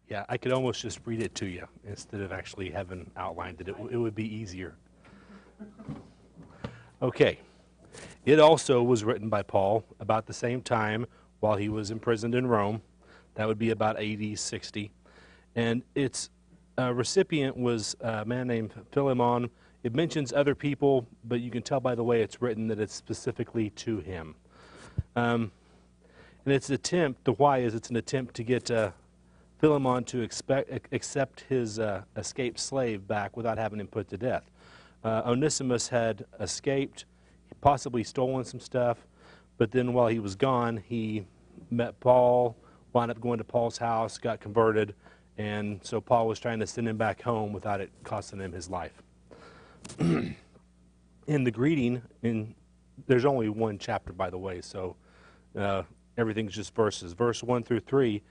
Yeah, I could almost just read it to you instead of actually having outlined it. It would be easier. Okay. It also was written by Paul about the same time while he was imprisoned in Rome. That would be about AD 60. And its recipient was a man named Philemon. It mentions other people, but you can tell by the way it's written that it's specifically to him. And it's an attempt, the why is it's an attempt to get Philemon to accept his escaped slave back without having him put to death. Onesimus had escaped, possibly stolen some stuff, but then while he was gone, he met Paul, wound up going to Paul's house, got converted, and so Paul was trying to send him back home without it costing him his life. In the greeting, there's only one chapter, by the way, so everything's just verses. Verse 1 through 3,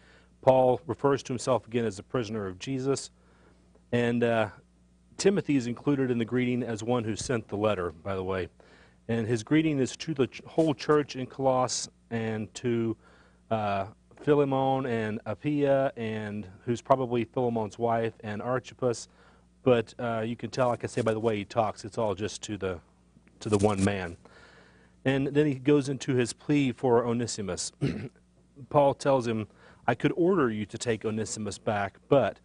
Paul refers to himself again as a prisoner of Jesus, and Timothy is included in the greeting as one who sent the letter, by the way. And his greeting is to the whole church in Colossus and to Philemon and Apphia, and who's probably Philemon's wife, and Archippus. But you can tell, like I say, by the way he talks, it's all just to the one man. And then he goes into his plea for Onesimus. Paul tells him, I could order you to take Onesimus back, but,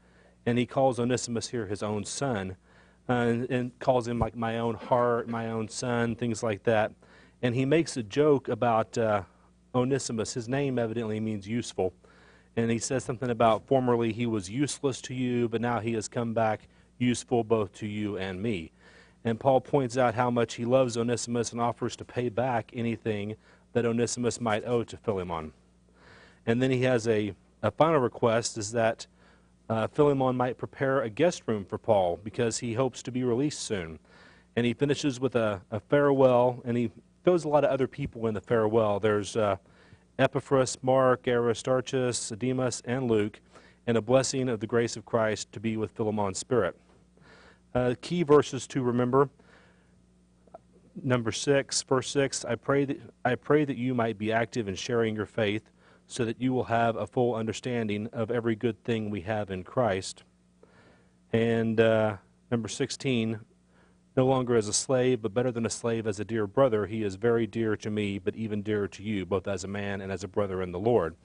and he calls Onesimus here his own son, and calls him like my own heart, my own son, things like that. And he makes a joke about Onesimus. His name evidently means useful. And he says something about formerly he was useless to you, but now he has come back useful both to you and me. And Paul points out how much he loves Onesimus and offers to pay back anything that Onesimus might owe to Philemon. And then he has a final request, is that Philemon might prepare a guest room for Paul because he hopes to be released soon. And he finishes with a farewell, and he throws a lot of other people in the farewell. There's Epaphras, Mark, Aristarchus, Demas, and Luke, and a blessing of the grace of Christ to be with Philemon's spirit. Key verses to remember. Number 6, verse 6, I pray that you might be active in sharing your faith, so that you will have a full understanding of every good thing we have in Christ. And number 16, no longer as a slave, but better than a slave, as a dear brother. He is very dear to me, but even dearer to you, both as a man and as a brother in the Lord.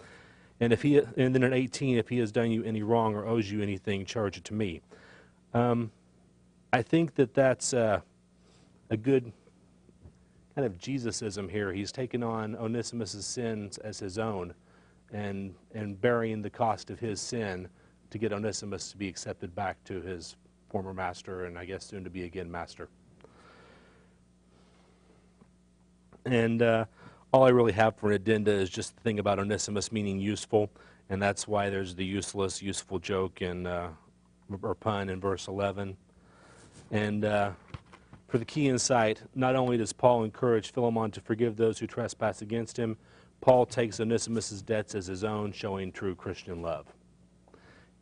And then in 18, if he has done you any wrong or owes you anything, charge it to me. I think that's a good kind of Jesusism here. He's taken on Onesimus' sins as his own, and bearing the cost of his sin to get Onesimus to be accepted back to his former master, and I guess soon to be again master. And all I really have for an addenda is just the thing about Onesimus meaning useful, and that's why there's the useless, useful joke or pun in verse 11. And for the key insight, not only does Paul encourage Philemon to forgive those who trespass against him, Paul takes Onesimus' debts as his own, showing true Christian love.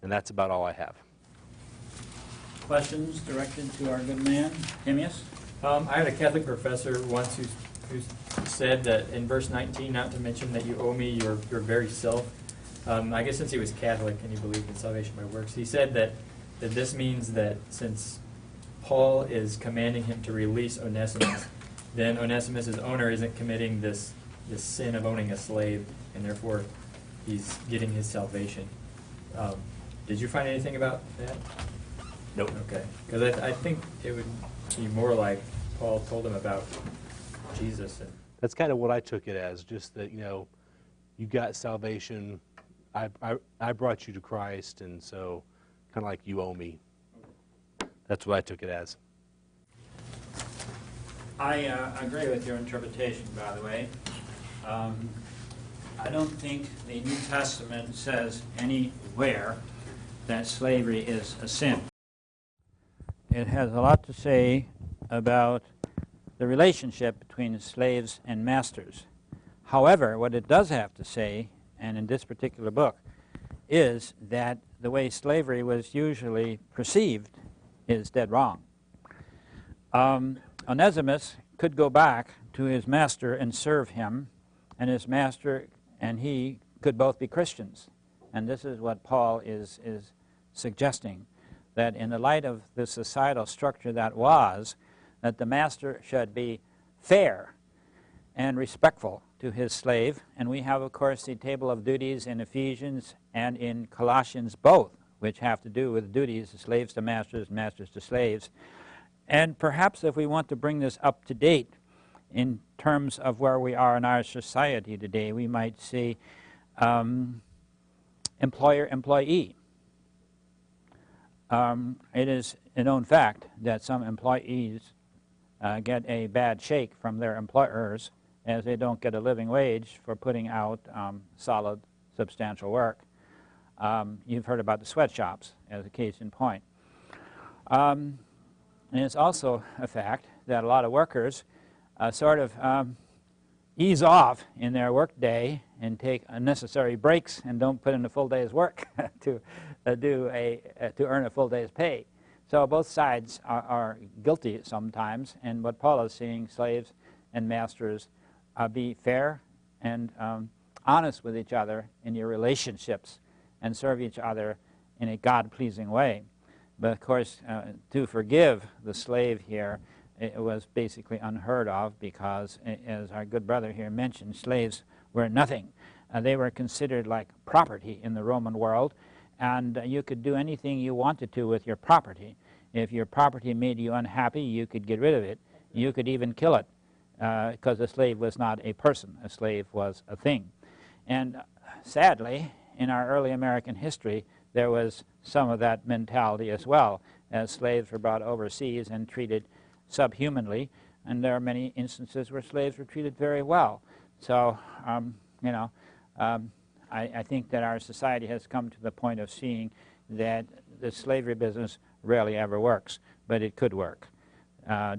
And that's about all I have. Questions directed to our good man, Timaeus? I had a Catholic professor once who said that in verse 19, not to mention that you owe me your very self. I guess since he was Catholic and he believed in salvation by works, he said that this means that since Paul is commanding him to release Onesimus, then Onesimus' owner isn't committing this sin of owning a slave, and therefore he's getting his salvation. Did you find anything about that? Nope. Okay. Because I think it would be more like Paul told him about Jesus. That's kind of what I took it as, just that, you got salvation. I brought you to Christ, and so kind of like you owe me. That's what I took it as. I agree with your interpretation, by the way. I don't think the New Testament says anywhere that slavery is a sin. It has a lot to say about the relationship between slaves and masters. However, what it does have to say, and in this particular book, is that the way slavery was usually perceived is dead wrong. Onesimus could go back to his master and serve him, and his master and he could both be Christians. And this is what Paul is suggesting, that in the light of the societal structure that was, that the master should be fair and respectful to his slave. And we have, of course, the table of duties in Ephesians and in Colossians both, which have to do with duties, slaves to masters, masters to slaves. And perhaps if we want to bring this up to date in terms of where we are in our society today, we might say employer-employee. It is a known fact that some employees get a bad shake from their employers as they don't get a living wage for putting out solid, substantial work. You've heard about the sweatshops as a case in point. And it's also a fact that a lot of workers sort of ease off in their work day and take unnecessary breaks and don't put in a full day's work to earn a full day's pay. So both sides are guilty sometimes, and what Paul is saying, slaves and masters, be fair and honest with each other in your relationships and serve each other in a God-pleasing way. But of course, to forgive the slave here, it was basically unheard of because, as our good brother here mentioned, slaves were nothing. They were considered like property in the Roman world, and you could do anything you wanted to with your property. If your property made you unhappy, you could get rid of it. You could even kill it, because a slave was not a person. A slave was a thing. And sadly, in our early American history, there was some of that mentality as well, as slaves were brought overseas and treated subhumanly, and there are many instances where slaves were treated very well. So, I think that our society has come to the point of seeing that the slavery business rarely ever works, but it could work,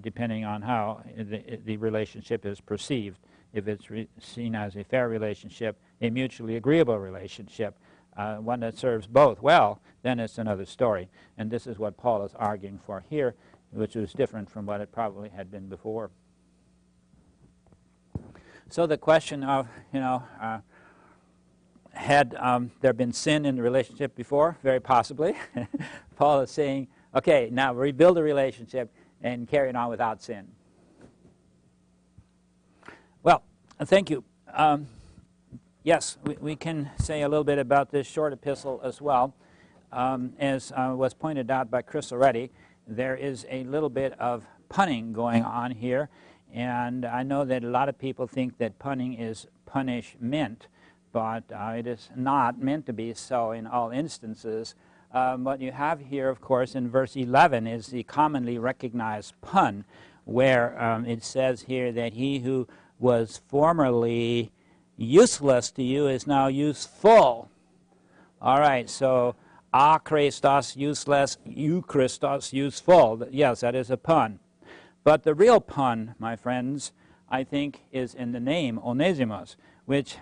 depending on how the relationship is perceived. If it's seen as a fair relationship, a mutually agreeable relationship, one that serves both well, then it's another story. And this is what Paul is arguing for here, which was different from what it probably had been before. So the question of, had there been sin in the relationship before? Very possibly. Paul is saying, okay, now rebuild the relationship and carry it on without sin. Well, thank you. Yes, we can say a little bit about this short epistle as well. As was pointed out by Chris already, there is a little bit of punning going on here, and I know that a lot of people think that punning is punishment, but it is not meant to be so in all instances. What you have here, of course, in verse 11 is the commonly recognized pun, where it says here that he who was formerly useless to you is now useful. All right, so a Christos, useless, you Christos, useful. Yes, that is a pun. But the real pun, my friends, I think is in the name Onesimus, which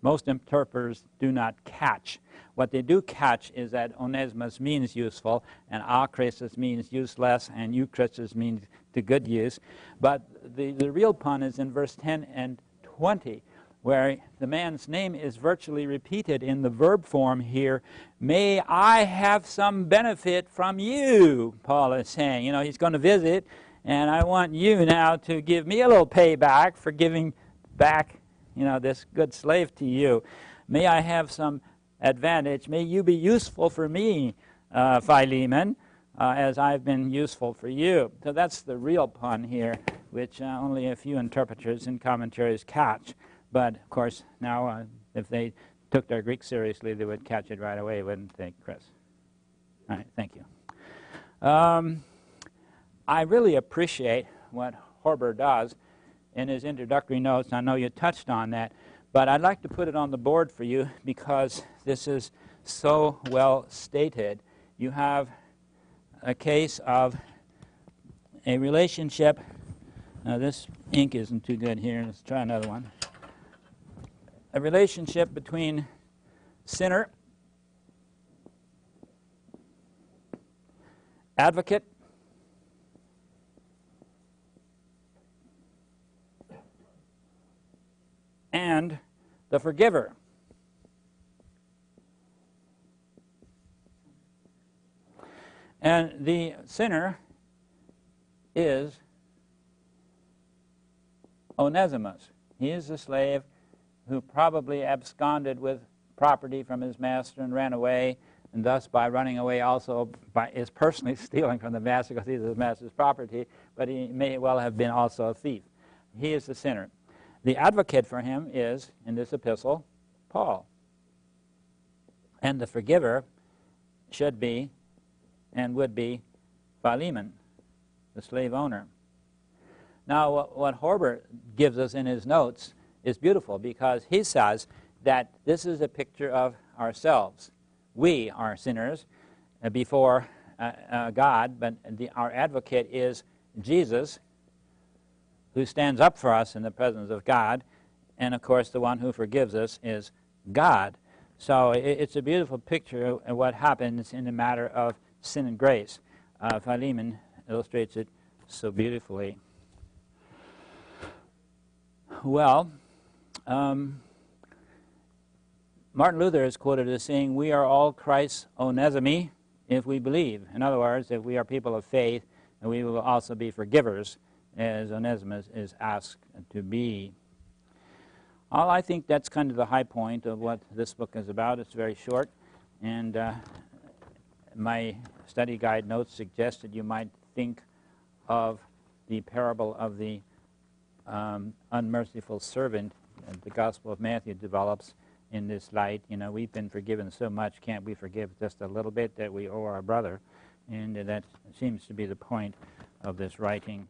most interpreters do not catch. What they do catch is that Onesimus means useful, and a Christos means useless, and Euchristos means to good use. But the real pun is in verse 10 and 20, where the man's name is virtually repeated in the verb form here. May I have some benefit from you, Paul is saying. He's going to visit, and I want you now to give me a little payback for giving back, this good slave to you. May I have some advantage. May you be useful for me, Philemon, as I've been useful for you. So that's the real pun here, which only a few interpreters and commentaries catch. But, of course, now if they took their Greek seriously, they would catch it right away, wouldn't they, Chris? All right, thank you. I really appreciate what Horber does in his introductory notes. I know you touched on that, but I'd like to put it on the board for you because this is so well stated. You have a case of a relationship. Now, this ink isn't too good here. Let's try another one. A relationship between sinner, advocate, and the forgiver. And the sinner is Onesimus. He is the slave who probably absconded with property from his master and ran away, and thus by running away also is personally stealing from the master because he's his master's property, but he may well have been also a thief. He is the sinner. The advocate for him is, in this epistle, Paul. And the forgiver should be and would be Philemon, the slave owner. Now, what Horber gives us in his notes is beautiful because he says that this is a picture of ourselves. We are sinners before God, but our advocate is Jesus, who stands up for us in the presence of God, and of course the one who forgives us is God. So it's a beautiful picture of what happens in the matter of sin and grace. Philemon illustrates it so beautifully. Well, Martin Luther is quoted as saying, "We are all Christ's Onesimi if we believe." In other words, if we are people of faith, we will also be forgivers, as Onesimus is asked to be. Well, I think that's kind of the high point of what this book is about. It's very short, and my study guide notes suggest that you might think of the parable of the unmerciful servant that the Gospel of Matthew develops in this light. You know, we've been forgiven so much, can't we forgive just a little bit that we owe our brother? And that seems to be the point of this writing.